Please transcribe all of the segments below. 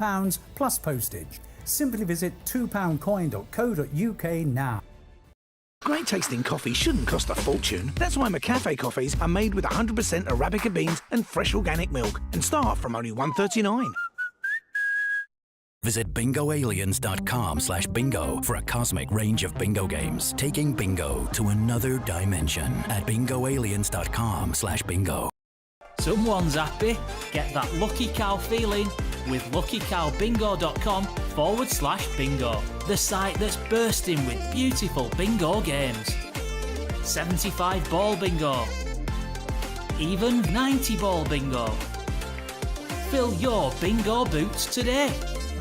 £2 plus postage. Simply visit £2coin.co.uk now. Great tasting coffee shouldn't cost a fortune. That's why McCafe coffees are made with 100% Arabica beans and fresh organic milk and start from only $1.39. Visit bingoaliens.com/bingo for a cosmic range of bingo games, taking bingo to another dimension at bingoaliens.com/bingo. Someone's happy. Get that lucky cow feeling with luckycowbingo.com/bingo, the site that's bursting with beautiful bingo games. 75 ball bingo, even 90 ball bingo. Fill your bingo boots today.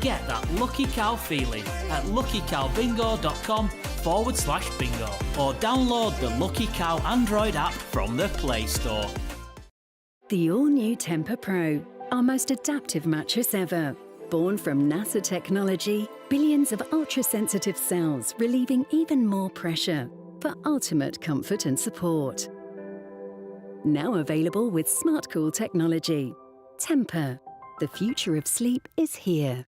Get that lucky cow feeling at luckycowbingo.com/bingo or download the Lucky Cow Android app from the Play Store. The all-new Tempur-Pro, our most adaptive mattress ever. Born from NASA technology, billions of ultra-sensitive cells relieving even more pressure for ultimate comfort and support. Now available with SmartCool technology. Tempur, the future of sleep is here.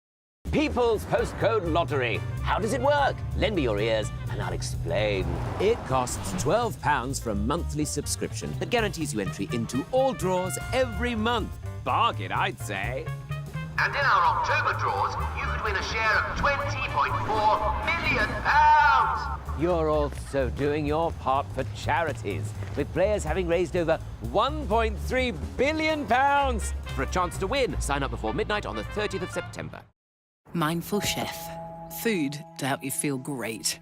People's Postcode Lottery. How does it work? Lend me your ears and I'll explain. It costs £12 for a monthly subscription that guarantees you entry into all draws every month. Bargain, I'd say. And in our October draws, you could win a share of £20.4 million. You're also doing your part for charities, with players having raised over £1.3 billion. For a chance to win, sign up before midnight on the 30th of September. Mindful Chef. Food to help you feel great.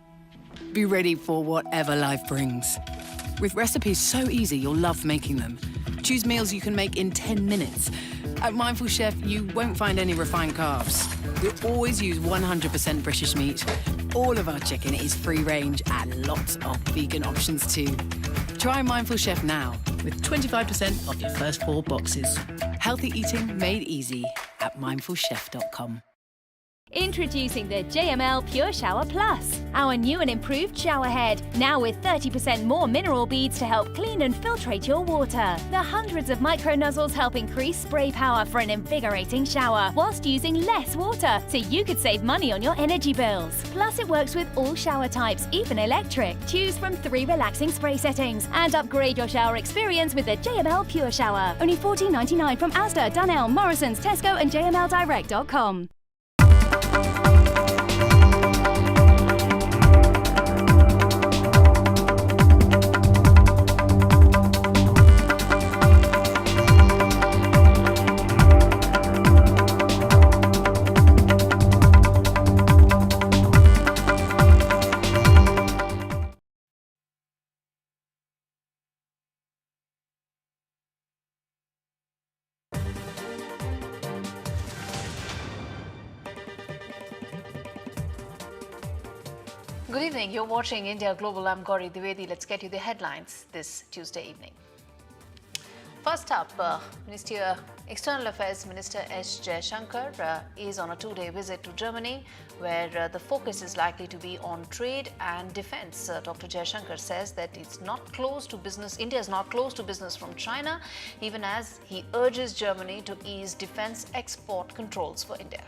Be ready for whatever life brings. With recipes so easy, you'll love making them. Choose meals you can make in 10 minutes. At Mindful Chef, you won't find any refined carbs. We always use 100% British meat. All of our chicken is free range and lots of vegan options too. Try Mindful Chef now with 25% off your first 4 boxes. Healthy eating made easy at mindfulchef.com. Introducing the JML Pure Shower Plus, our new and improved shower head, now with 30% more mineral beads to help clean and filtrate your water. The hundreds of micro nozzles help increase spray power for an invigorating shower, whilst using less water, so you could save money on your energy bills. Plus, it works with all shower types, even electric. Choose from 3 relaxing spray settings and upgrade your shower experience with the JML Pure Shower. Only $14.99 from Asda, Dunelm, Morrison's, Tesco and jmldirect.com. Good evening. You're watching India Global. I'm Gauri Dwivedi. Let's get you the headlines this Tuesday evening. First up, External Affairs Minister S. Jaishankar is on a 2-day visit to Germany, where the focus is likely to be on trade and defense. Dr. Jaishankar says that India is not close to business from China, even as he urges Germany to ease defense export controls for India.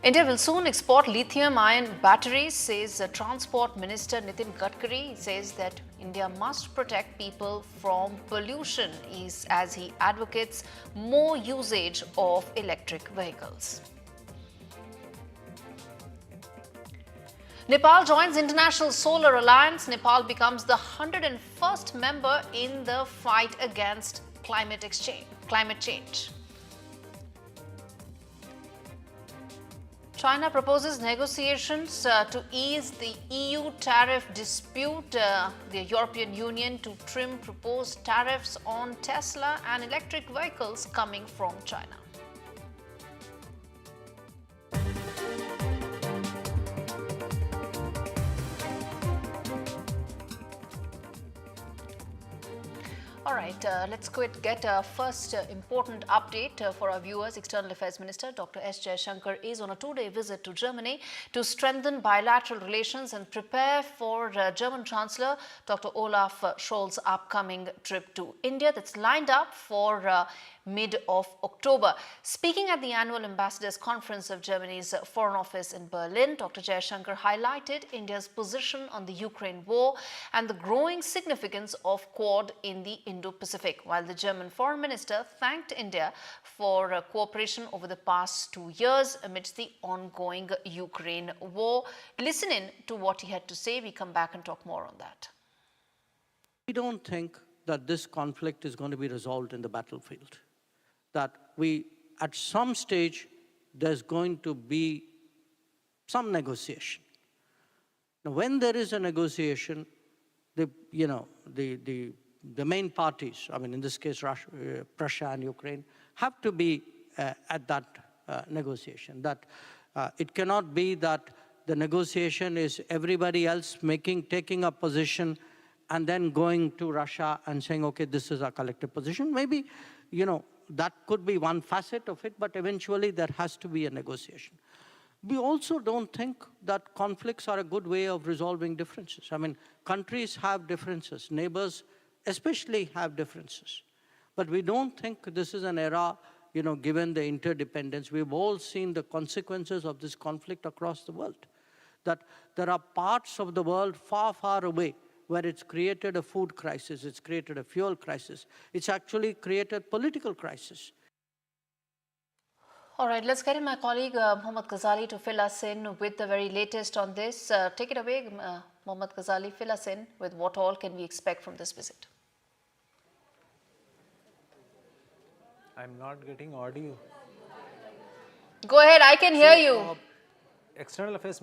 India will soon export lithium-ion batteries, says Transport Minister Nitin Gadkari. He says that India must protect people from pollution as he advocates more usage of electric vehicles. Nepal joins International Solar Alliance. Nepal becomes the 101st member in the fight against climate change. China proposes negotiations to ease the EU tariff dispute. The European Union to trim proposed tariffs on Tesla and electric vehicles coming from China. All right, let's get a first important update for our viewers. External Affairs Minister Dr. S. Jaishankar is on a 2-day visit to Germany to strengthen bilateral relations and prepare for German Chancellor Dr. Olaf Scholz' upcoming trip to India that's lined up for mid of October. Speaking at the annual Ambassadors Conference of Germany's Foreign Office in Berlin, Dr. Jaishankar highlighted India's position on the Ukraine war and the growing significance of Quad in the Indo-Pacific, while the German Foreign Minister thanked India for cooperation over the past 2 years amidst the ongoing Ukraine war. Listen in to what he had to say. We come back and talk more on that. We don't think that this conflict is going to be resolved in the battlefield. That at some stage, there's going to be some negotiation. Now, when there is a negotiation, the main parties, I mean, in this case, Russia and Ukraine, have to be at that negotiation. That it cannot be that the negotiation is everybody else taking a position and then going to Russia and saying, okay, this is our collective position. Maybe, that could be one facet of it, but eventually there has to be a negotiation. We also don't think that conflicts are a good way of resolving differences. I mean, countries have differences, neighbors especially have differences. But we don't think this is an era, given the interdependence. We've all seen the consequences of this conflict across the world. That there are parts of the world far, far away where it's created a food crisis, it's created a fuel crisis, it's actually created political crisis. All right, let's get in my colleague Mohammad Ghazali to fill us in with the very latest on this. Take it away, Mohammad Ghazali, fill us in with what all can we expect from this visit. I'm not getting audio. Go ahead, I can hear you. External Affairs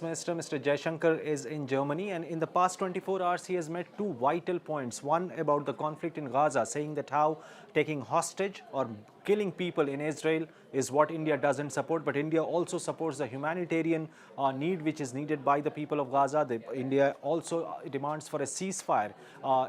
Minister Mr. Jaishankar is in Germany, and in the past 24 hours he has made two vital points. One about the conflict in Gaza, saying that how taking hostage or killing people in Israel is what India doesn't support, but India also supports the humanitarian need which is needed by the people of Gaza. India also demands for a ceasefire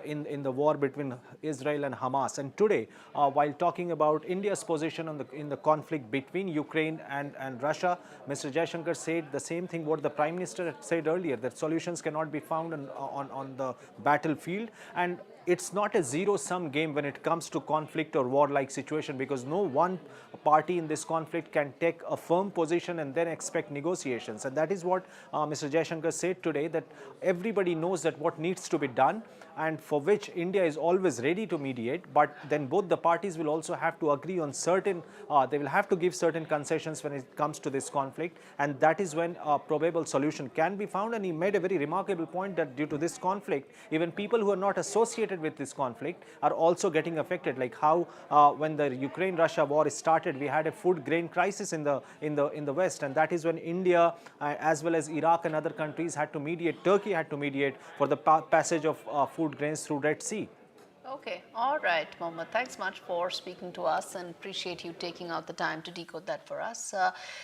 in the war between Israel and Hamas. And today, while talking about India's position in the conflict between Ukraine and Russia, Mr. Jaishankar said the same thing what the Prime Minister had said earlier, that solutions cannot be found on the battlefield. And it's not a zero-sum game when it comes to conflict or war-like situation, because no one party in this conflict can take a firm position and then expect negotiations. And that is what Mr. Jaishankar said today, that everybody knows that what needs to be done, and for which India is always ready to mediate, but then both the parties will also have to agree on certain, they will have to give certain concessions when it comes to this conflict, and that is when a probable solution can be found. And he made a very remarkable point that due to this conflict, even people who are not associated with this conflict are also getting affected, like how when the Ukraine-Russia war started, we had a food grain crisis in the West, and that is when India as well as Iraq and other countries had to mediate, Turkey had to mediate for the passage of food grains through Red Sea. Okay, all right, Mohammed. Thanks much for speaking to us, and appreciate you taking out the time to decode that for us.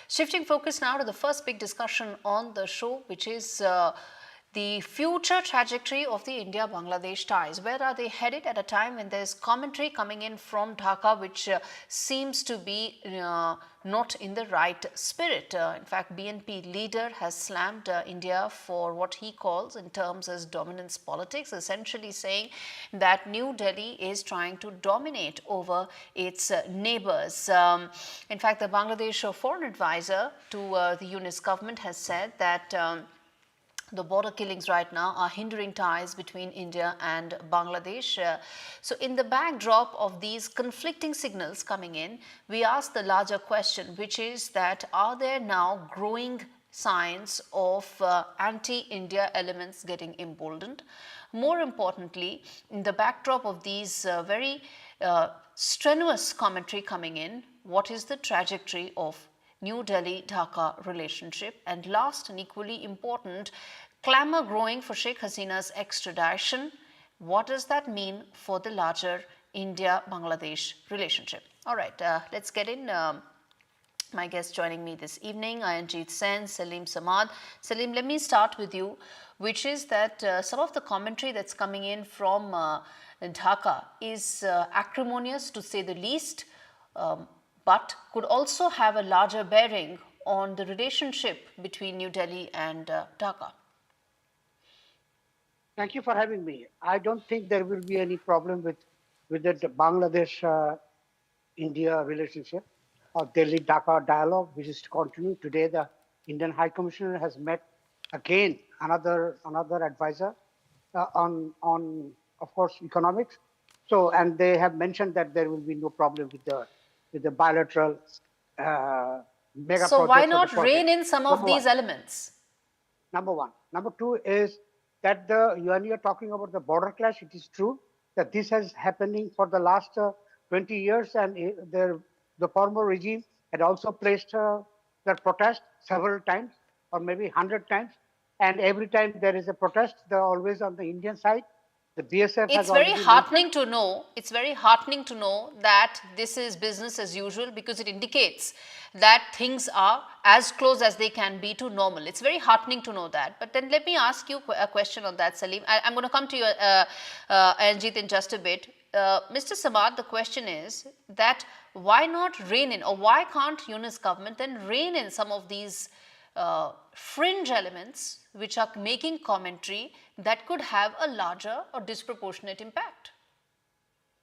Shifting focus now to the first big discussion on the show, which is the future trajectory of the India-Bangladesh ties. Where are they headed at a time when there's commentary coming in from Dhaka which seems to be not in the right spirit? In fact, BNP leader has slammed India for what he calls in terms as dominance politics, essentially saying that New Delhi is trying to dominate over its neighbors. In fact, the Bangladesh foreign advisor to the Yunus government has said that the border killings right now are hindering ties between India and Bangladesh. So in the backdrop of these conflicting signals coming in, we ask the larger question, which is that are there now growing signs of anti-India elements getting emboldened? More importantly, in the backdrop of these very strenuous commentary coming in, what is the trajectory of New Delhi-Dhaka relationship? And last and equally important, clamour growing for Sheikh Hasina's extradition. What does that mean for the larger India-Bangladesh relationship? All right, let's get in. My guests joining me this evening, Ayanjeet Sen, Salim Samad. Salim, let me start with you, which is that some of the commentary that's coming in from Dhaka is acrimonious, to say the least, but could also have a larger bearing on the relationship between New Delhi and Dhaka. Thank you for having me. I don't think there will be any problem with with the Bangladesh-India relationship or Delhi-Dhaka dialogue, which is to continue. Today, the Indian High Commissioner has met again another advisor on, of course, economics. So, and they have mentioned that there will be no problem with the bilateral mega So projects. why not rein in some of these elements? Number one. Number two is that when you're talking about the border clash, it is true that this has happening for the last 20 years, and the former regime had also placed their protest several times, or maybe 100 times, and every time there is a protest, they're always on the Indian side. The BSF It's very heartening to know. It's very heartening to know that this is business as usual, because it indicates that things are as close as they can be to normal. It's very heartening to know that. But then let me ask you a question on that, Salim. I'm going to come to you, Anjit, in just a bit. Mr. Samad, the question is that why not rein in, or why can't Yunus government then rein in some of these fringe elements which are making commentary that could have a larger or disproportionate impact?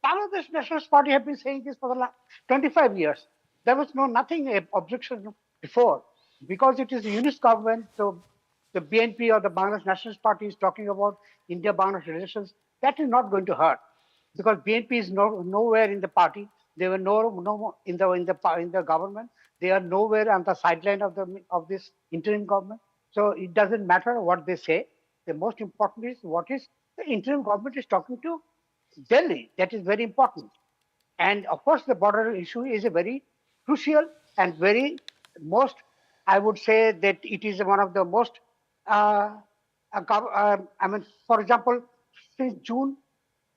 Bangladesh Nationalist Party have been saying this for the last 25 years. There was nothing objection before, because it is the Yunus government. So the BNP or the Bangladesh Nationalist Party is talking about India-Bangladesh relations. That is not going to hurt, because BNP is nowhere in the party. They were no in the government. They are nowhere on the sideline of this interim government. So it doesn't matter what they say. The most important is what is the interim government is talking to Delhi. That is very important. And of course, the border issue is a very crucial and very most, I would say that it is one of the most, I mean, for example, since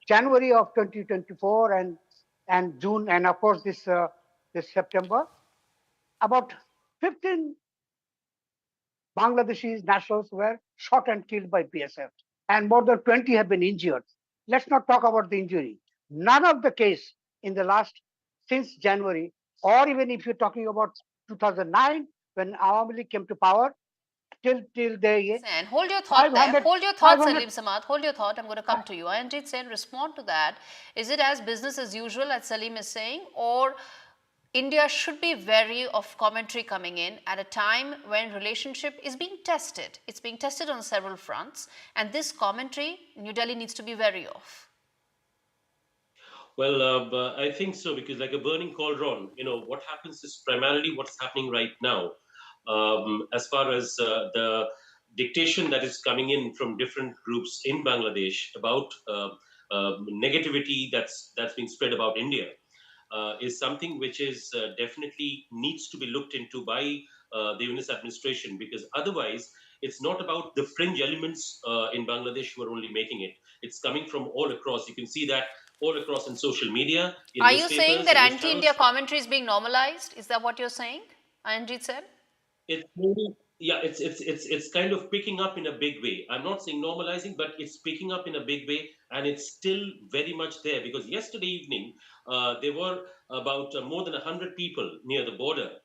January of 2024 and June, and of course this September, about 15 Bangladeshi nationals were shot and killed by BSF, and more than 20 have been injured. Let's not talk about the injury. None of the case in the last, since January, or even if you're talking about 2009, when Awami League came to power, till the And hold your thought there. Hold your thought, Salim Samad. Hold your thought. I'm going to come to you. Anjit Sen, respond to that. Is it as business as usual, as Salim is saying, or India should be wary of commentary coming in at a time when relationship is being tested? It's being tested on several fronts, and this commentary New Delhi needs to be wary of. Well, I think so, because like a burning cauldron, what happens is primarily what's happening right now. As far as the dictation that is coming in from different groups in Bangladesh about negativity that's being spread about India is something which is definitely needs to be looked into by the Yunus administration, because otherwise it's not about the fringe elements in Bangladesh who are only making it. It's coming from all across. You can see that all across in social media. Are you saying that anti-India commentary is being normalized? Is that what you're saying, Anjit said? It's kind of picking up in a big way. I'm not saying normalizing, but it's picking up in a big way, and it's still very much there, because yesterday evening there were about more than 100 people near the border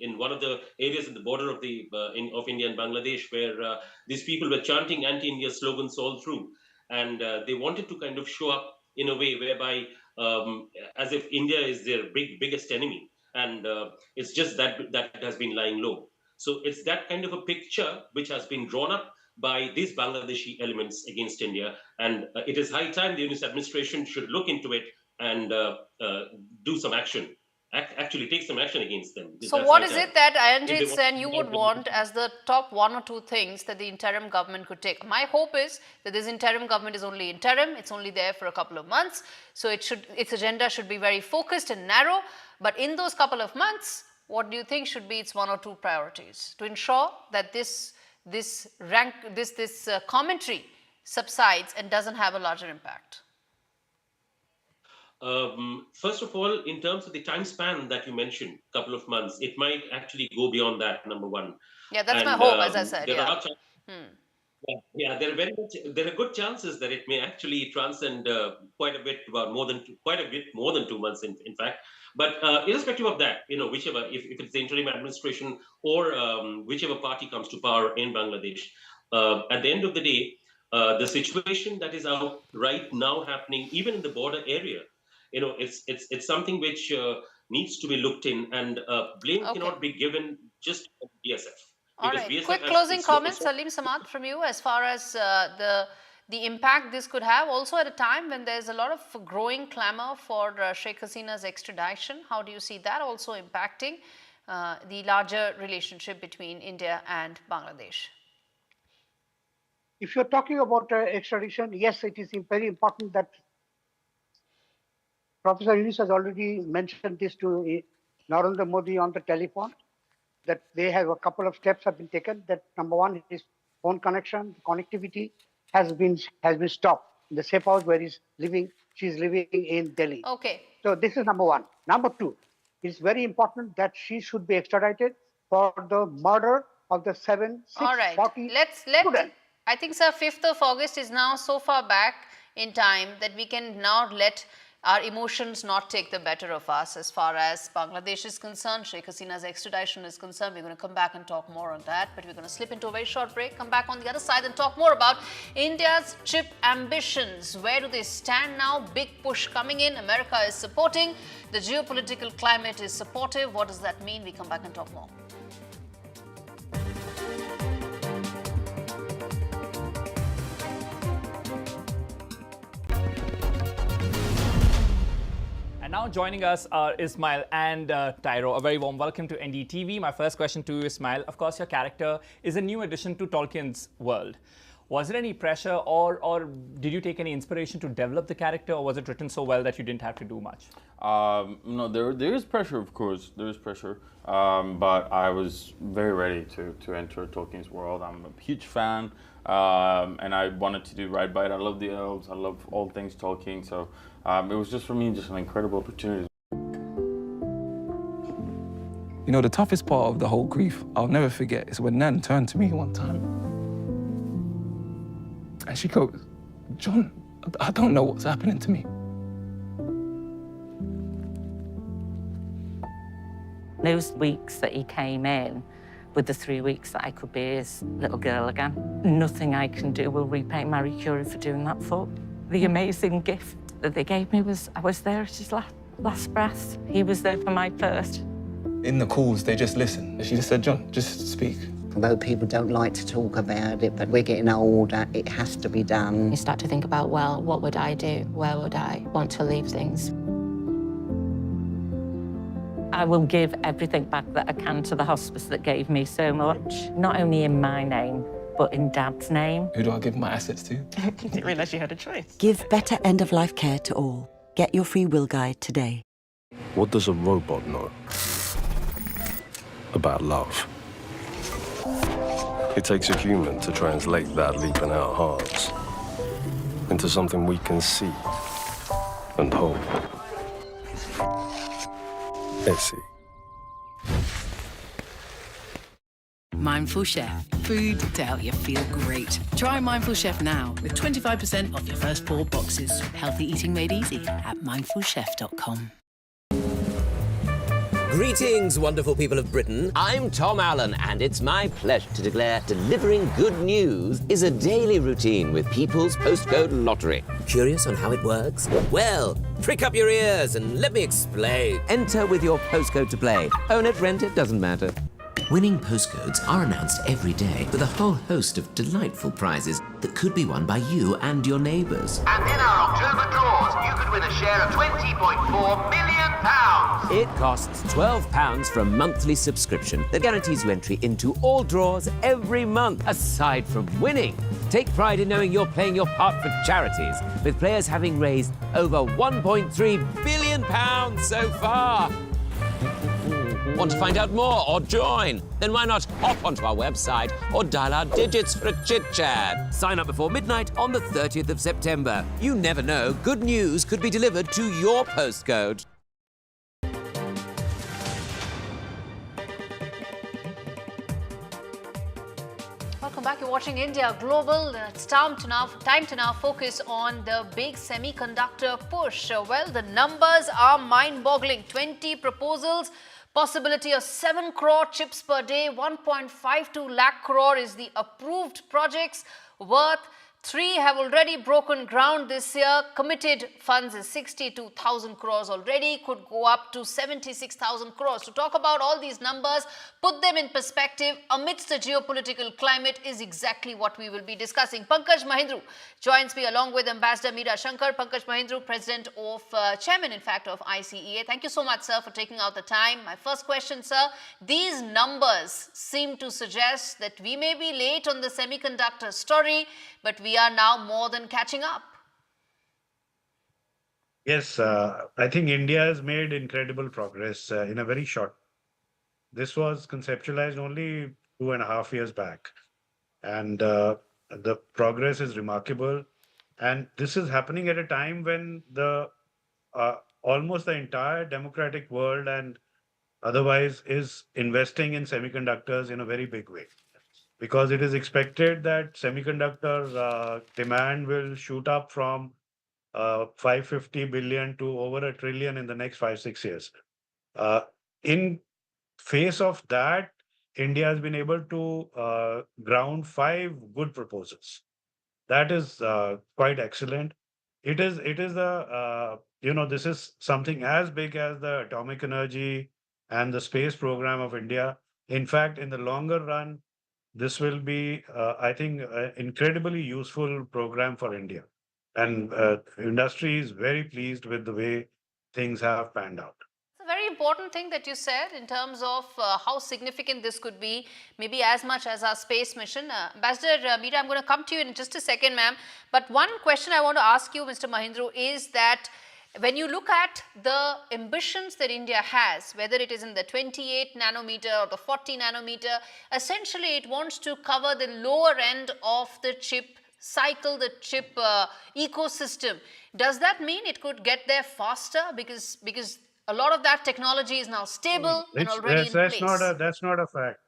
in one of the areas in the border of of India and Bangladesh, where these people were chanting anti-India slogans all through, and they wanted to kind of show up in a way whereby as if India is their biggest enemy, and it's just that has been lying low. So it's that kind of a picture which has been drawn up by these Bangladeshi elements against India, and it is high time the Yunus administration should look into it and do some action. Actually take some action against them. So what is it that Anjit Sen you would want as the top one or two things that the interim government could take? My hope is that this interim government is only interim. It's only there for a couple of months. So its agenda should be very focused and narrow. But in those couple of months, what do you think should be its one or two priorities to ensure that this commentary subsides and doesn't have a larger impact? First of all, in terms of the time span that you mentioned, couple of months, it might actually go beyond that, number one. Yeah, that's my hope, as I said. There are good chances that it may actually transcend quite a bit more than 2 months, in fact. But irrespective of that, whichever, if it's the interim administration or whichever party comes to power in Bangladesh, at the end of the day, The situation that is out right now happening, even in the border area, it's something which needs to be looked in, and blame cannot be given just to BSF. All right. Quick closing comments, Salim Samad, from you as far as the impact this could have. Also, at a time when there's a lot of growing clamor for Sheikh Hasina's extradition, how do you see that also impacting the larger relationship between India and Bangladesh? If you're talking about extradition, yes, it is very important that Professor Yunus has already mentioned this to Narendra Modi on the telephone, that they have a couple of steps have been taken. That number one, his phone connection, connectivity has been stopped in the safe house where she's living in Delhi. Okay. So this is number one. Number two, it's very important that she should be extradited for the murder of the 640 students. I think, sir, 5th of August is now so far back in time that we can now let our emotions not take the better of us as far as Bangladesh is concerned. Sheikh Hasina's extradition is concerned. We're going to come back and talk more on that, but we're going to slip into a very short break, come back on the other side and talk more about India's chip ambitions. Where do they stand now? Big push coming in. America is supporting. The geopolitical climate is supportive. What does that mean? We come back and talk more. And now joining us are Ismail and Tyro. A very warm welcome to NDTV. My first question to you, Ismail. Of course, your character is a new addition to Tolkien's world. Was there any pressure or did you take any inspiration to develop the character, or was it written so well that you didn't have to do much? No, there is pressure, of course. There is pressure. But I was very ready to enter Tolkien's world. I'm a huge fan. And I wanted to do right by it. I love the elves. I love all things Tolkien. So it was just for me just an incredible opportunity. You know, the toughest part of the whole grief, I'll never forget, is when Nan turned to me one time. And she goes, "John, I don't know what's happening to me." Those weeks that he came in, with the 3 weeks that I could be his little girl again, nothing I can do will repay Marie Curie for doing that for. The amazing gift that they gave me was I was there at his last breath. He was there for my first. In the calls, they just listened. She just said, "John, just speak." Although people don't like to talk about it, but we're getting older, it has to be done. You start to think about, well, what would I do? Where would I want to leave things? I will give everything back that I can to the hospice that gave me so much, not only in my name, but in Dad's name. Who do I give my assets to? I didn't realise you had a choice. Give better end-of-life care to all. Get your free will guide today. What does a robot know about love? It takes a human to translate that leap in our hearts into something we can see and hold. Essie. Mindful Chef. Food to help you feel great. Try Mindful Chef now with 25% off your first 4 boxes. Healthy eating made easy at mindfulchef.com. Greetings, wonderful people of Britain. I'm Tom Allen, and it's my pleasure to declare delivering good news is a daily routine with People's Postcode Lottery. Curious on how it works? Well, prick up your ears and let me explain. Enter with your postcode to play. Own it, rent it, doesn't matter. Winning postcodes are announced every day with a whole host of delightful prizes that could be won by you and your neighbours. And in our October draws, you could win a share of £20.4 million. It costs £12 for a monthly subscription that guarantees you entry into all draws every month. Aside from winning, take pride in knowing you're playing your part for charities, with players having raised over £1.3 billion so far. Want to find out more or join? Then why not hop onto our website or dial our digits for a chit-chat. Sign up before midnight on the 30th of September. You never know, good news could be delivered to your postcode. Welcome back. You're watching India Global. It's time to now focus on the big semiconductor push. Well, the numbers are mind-boggling. 20 proposals, possibility of 7 crore chips per day, 1.52 lakh crore is the approved projects, worth Three have already broken ground this year. Committed funds is 62,000 crores already, could go up to 76,000 crores. To talk about all these numbers, put them in perspective amidst the geopolitical climate is exactly what we will be discussing. Pankaj Mahindru joins me along with Ambassador Jaishankar. Pankaj Mahindru, President of, Chairman in fact of ICEA. Thank you so much, sir, for taking out the time. My first question, sir, these numbers seem to suggest that we may be late on the semiconductor story, but we are now more than catching up. Yes, I think India has made incredible progress in a very short. This was conceptualized only 2.5 years back. And the progress is remarkable. And this is happening at a time when the almost the entire democratic world and otherwise is investing in semiconductors in a very big way. Because it is expected that semiconductor demand will shoot up from 550 billion to over $1 trillion in the next 5-6 years. In face of that, India has been able to ground 5 good proposals. That is quite excellent. It is this is something as big as the atomic energy and the space program of India. In fact, in the longer run, this will be, I think, an incredibly useful program for India. And industry is very pleased with the way things have panned out. It's a very important thing that you said in terms of how significant this could be, maybe as much as our space mission. Ambassador Meera, I'm going to come to you in just a second, ma'am. But one question I want to ask you, Mr. Mahindru, is that when you look at the ambitions that India has, whether it is in the 28 nanometer or the 40 nanometer, essentially it wants to cover the lower end of the chip cycle, the chip ecosystem. Does that mean it could get there faster? Because a lot of that technology is now stable and already in place. That's not a fact.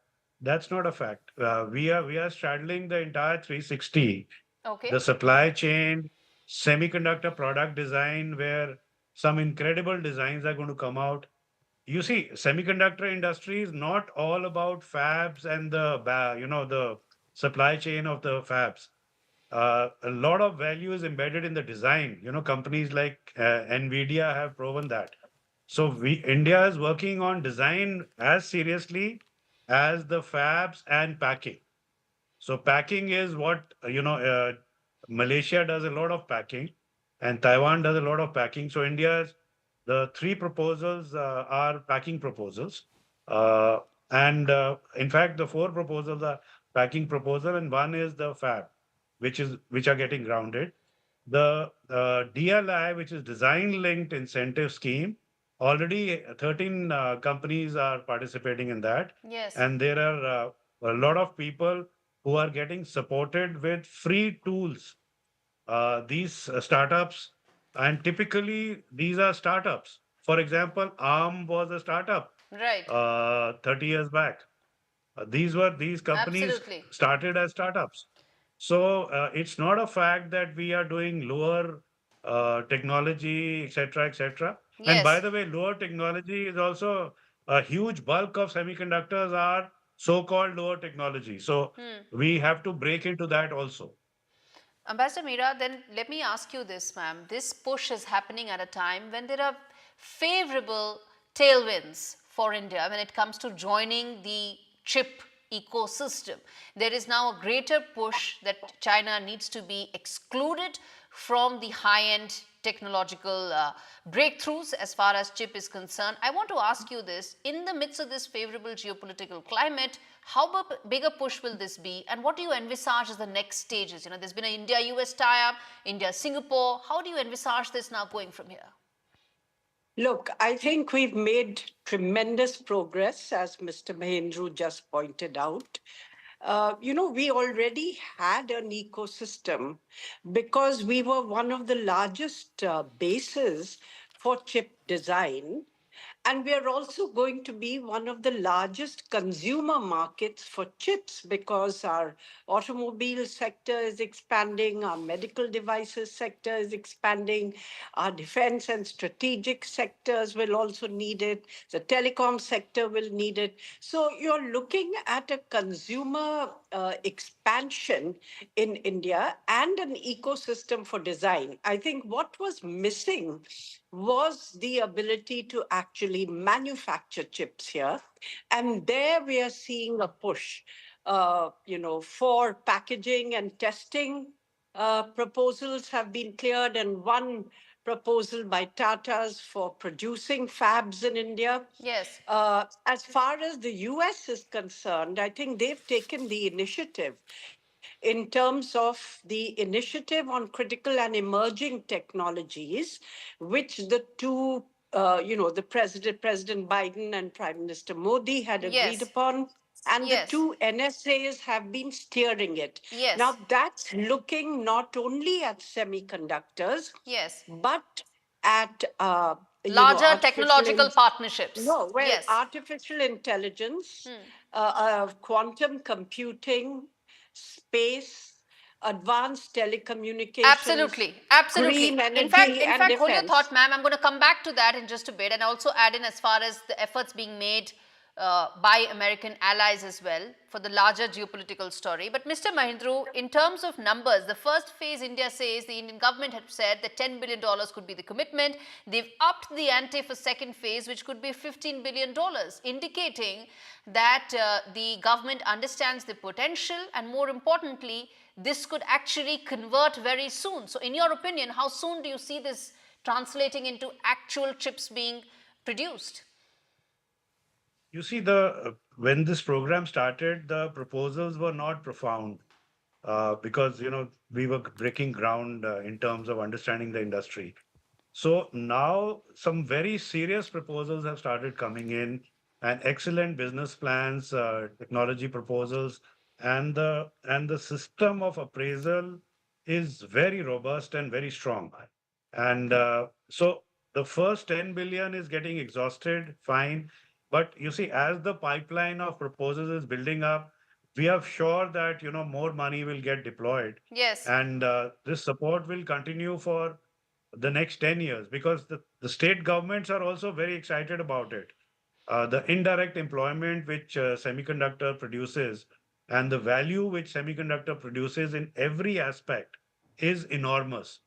That's not a fact. We are straddling the entire 360. Okay. The supply chain, semiconductor product design, where some incredible designs are going to come out. You see, semiconductor industry is not all about fabs and the supply chain of the fabs. A lot of value is embedded in the design. Companies like NVIDIA have proven that. So India is working on design as seriously as the fabs and packing. So packing is what, Malaysia does a lot of packing and Taiwan does a lot of packing. So the 3 proposals are packing proposals. In fact, the 4 proposals are packing proposal and 1 is the fab, which are getting grounded. The DLI, which is design linked incentive scheme, already 13 companies are participating in that. Yes. And there are a lot of people who are getting supported with free tools. These startups, and typically these are startups. For example, ARM was a startup. Right. 30 years back. These companies Absolutely. started as startups. So it's not a fact that we are doing lower technology, etc., etc. Yes. And by the way, lower technology is also a huge bulk of semiconductors are so-called lower technology. So we have to break into that also. Ambassador Meera, then let me ask you this, ma'am. This push is happening at a time when there are favorable tailwinds for India when it comes to joining the chip ecosystem. There is now a greater push that China needs to be excluded from the high-end technological breakthroughs as far as chip is concerned. I want to ask you this, in the midst of this favorable geopolitical climate, how big a push will this be and what do you envisage as the next stages? There's been an India-US tie-up, India-Singapore. How do you envisage this now going from here? Look, I think we've made tremendous progress, as Mr. Mahindru just pointed out. We already had an ecosystem because we were one of the largest bases for chip design. And we are also going to be one of the largest consumer markets for chips because our automobile sector is expanding, our medical devices sector is expanding, our defense and strategic sectors will also need it, the telecom sector will need it. So you're looking at a consumer expansion in India and an ecosystem for design. I think what was missing was the ability to actually manufacture chips here. And there we are seeing a push, for packaging and testing. Proposals have been cleared, and one proposal by Tata's for producing fabs in India. Yes. As far as the US is concerned, I think they've taken the initiative in terms of the initiative on critical and emerging technologies, which the two, the President Biden and Prime Minister Modi had agreed Yes. upon. And Yes. the two NSAs have been steering it. Yes. Now, that's looking not only at semiconductors, yes, but at larger technological partnerships. No, well, yes. artificial intelligence, quantum computing, space, advanced telecommunications. Absolutely, absolutely. Green energy In fact, hold your defense. thought, ma'am. I'm going to come back to that in just a bit, and also add in as far as the efforts being made by American allies as well for the larger geopolitical story. But Mr. Mahindru, in terms of numbers, the first phase, India says the Indian government had said that $10 billion could be the commitment. They've upped the ante for second phase, which could be $15 billion, indicating that the government understands the potential, and more importantly, this could actually convert very soon. So in your opinion, how soon do you see this translating into actual chips being produced? You see, when this program started, the proposals were not profound because we were breaking ground in terms of understanding the industry. So now some very serious proposals have started coming in, and excellent business plans, technology proposals, and the system of appraisal is very robust and very strong. And so the first 10 billion is getting exhausted, fine. But you see, as the pipeline of proposals is building up, we are sure that more money will get deployed, Yes. and this support will continue for the next 10 years, because the state governments are also very excited about it. The indirect employment which semiconductor produces, and the value which semiconductor produces in every aspect, is enormous.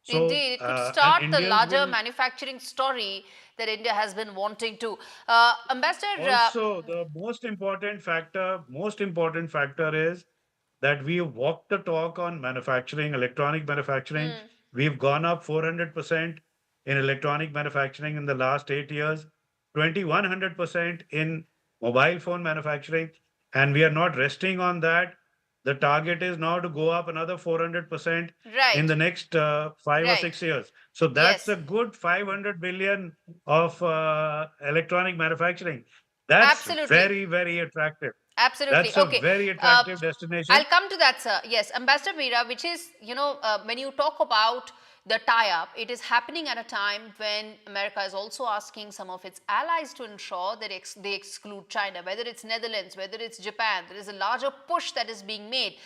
So, Indeed, it could and start the Indians larger will manufacturing story that India has been wanting to. Ambassador, also, the most important factor is that we walked the talk on manufacturing, electronic manufacturing. We've gone up 400% in electronic manufacturing in the last 8 years, 2100% in mobile phone manufacturing, and we are not resting on that. The target is now to go up another 400% right. in the next 5 or Right. 6 years. So that's Yes. a good 500 billion of electronic manufacturing. That's Absolutely. very, very attractive. Absolutely. That's a Okay. very attractive destination. I'll come to that, sir. Yes, Ambassador Meera, which is, when you talk about the tie-up, it is happening at a time when America is also asking some of its allies to ensure that they exclude China, whether it's Netherlands, whether it's Japan. There is a larger push that is being made.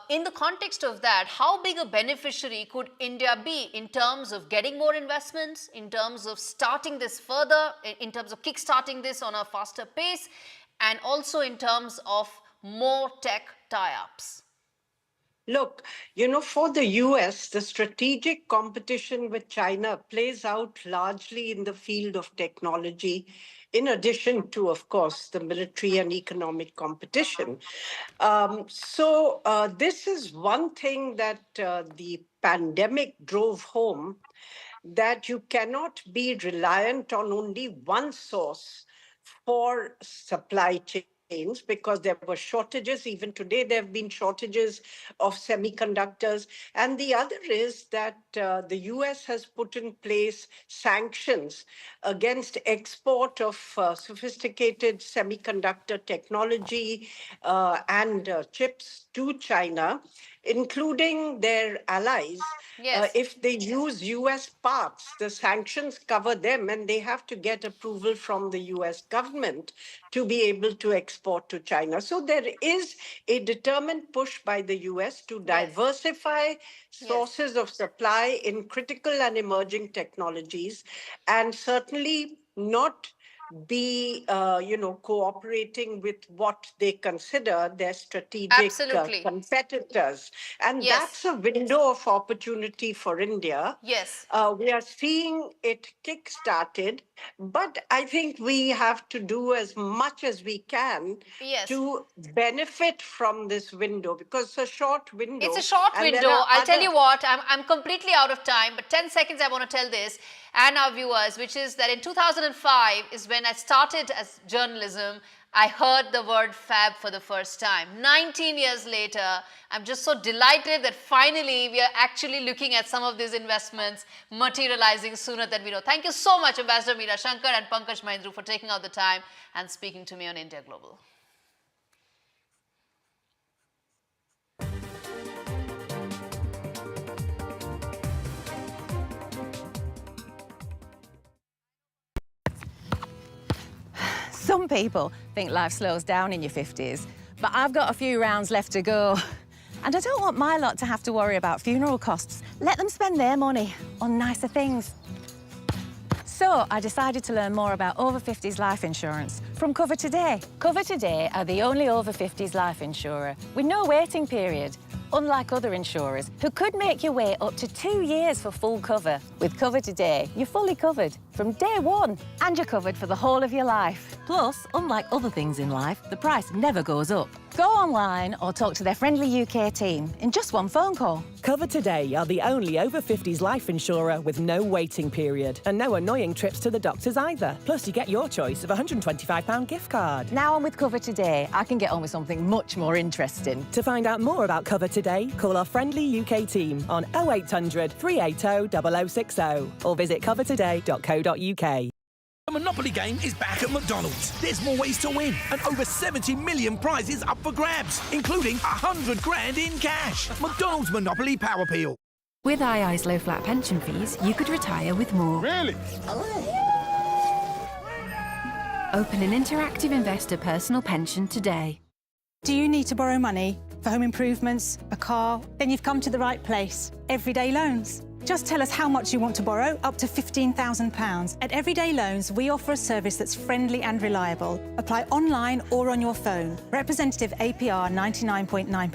In the context of that, how big a beneficiary could India be in terms of getting more investments, in terms of starting this further, in terms of kickstarting this on a faster pace, and also in terms of more tech tie-ups? Look, for the US, the strategic competition with China plays out largely in the field of technology, in addition to, of course, the military and economic competition. So this is one thing that the pandemic drove home, that you cannot be reliant on only one source for supply chains, because there were shortages. Even today, there have been shortages of semiconductors. And the other is that the US has put in place sanctions against export of sophisticated semiconductor technology and chips to China, including their allies. Yes. If they use US parts, the sanctions cover them, and they have to get approval from the US government to be able to export to China. So there is a determined push by the US to diversify sources of supply in critical and emerging technologies, and certainly not be, cooperating with what they consider their strategic competitors. And that's a window of opportunity for India. Yes. We are seeing it kick-started, but I think we have to do as much as we can to benefit from this window, because it's a short window. It's a short window. I'll tell you what, I'm completely out of time, but 10 seconds I want to tell this and our viewers, which is that in 2005 is when I started as journalism. I heard the word fab for the first time. 19 years later, I'm just so delighted that finally we are actually looking at some of these investments materializing sooner than we know. Thank you so much, Ambassador Meera Shankar and Pankaj Mahindru, for taking out the time and speaking to me on India Global. Some people think life slows down in your 50s, but I've got a few rounds left to go. And I don't want my lot to have to worry about funeral costs. Let them spend their money on nicer things. So I decided to learn more about over 50s life insurance from Cover Today. Cover Today are the only over 50s life insurer with no waiting period, unlike other insurers who could make you wait up to 2 years for full cover. With Cover Today, you're fully covered from day one, and you're covered for the whole of your life. Plus, unlike other things in life, the price never goes up. Go online or talk to their friendly UK team in just one phone call. Cover Today are the only over 50s life insurer with no waiting period and no annoying trips to the doctors either. Plus, you get your choice of a £125 gift card. Now I'm with Cover Today, I can get on with something much more interesting. To find out more about Cover Today, call our friendly UK team on 0800 380 0060 or visit covertoday.co.uk. The Monopoly game is back at McDonald's. There's more ways to win and over 70 million prizes up for grabs, including 100 grand in cash. McDonald's Monopoly Power Peel. With II's low flat pension fees, you could retire with more. Really? Open an interactive investor personal pension today. Do you need to borrow money for home improvements, a car? Then you've come to the right place. Everyday Loans. Just tell us how much you want to borrow, up to £15,000. At Everyday Loans, we offer a service that's friendly and reliable. Apply online or on your phone. Representative APR 99.9%.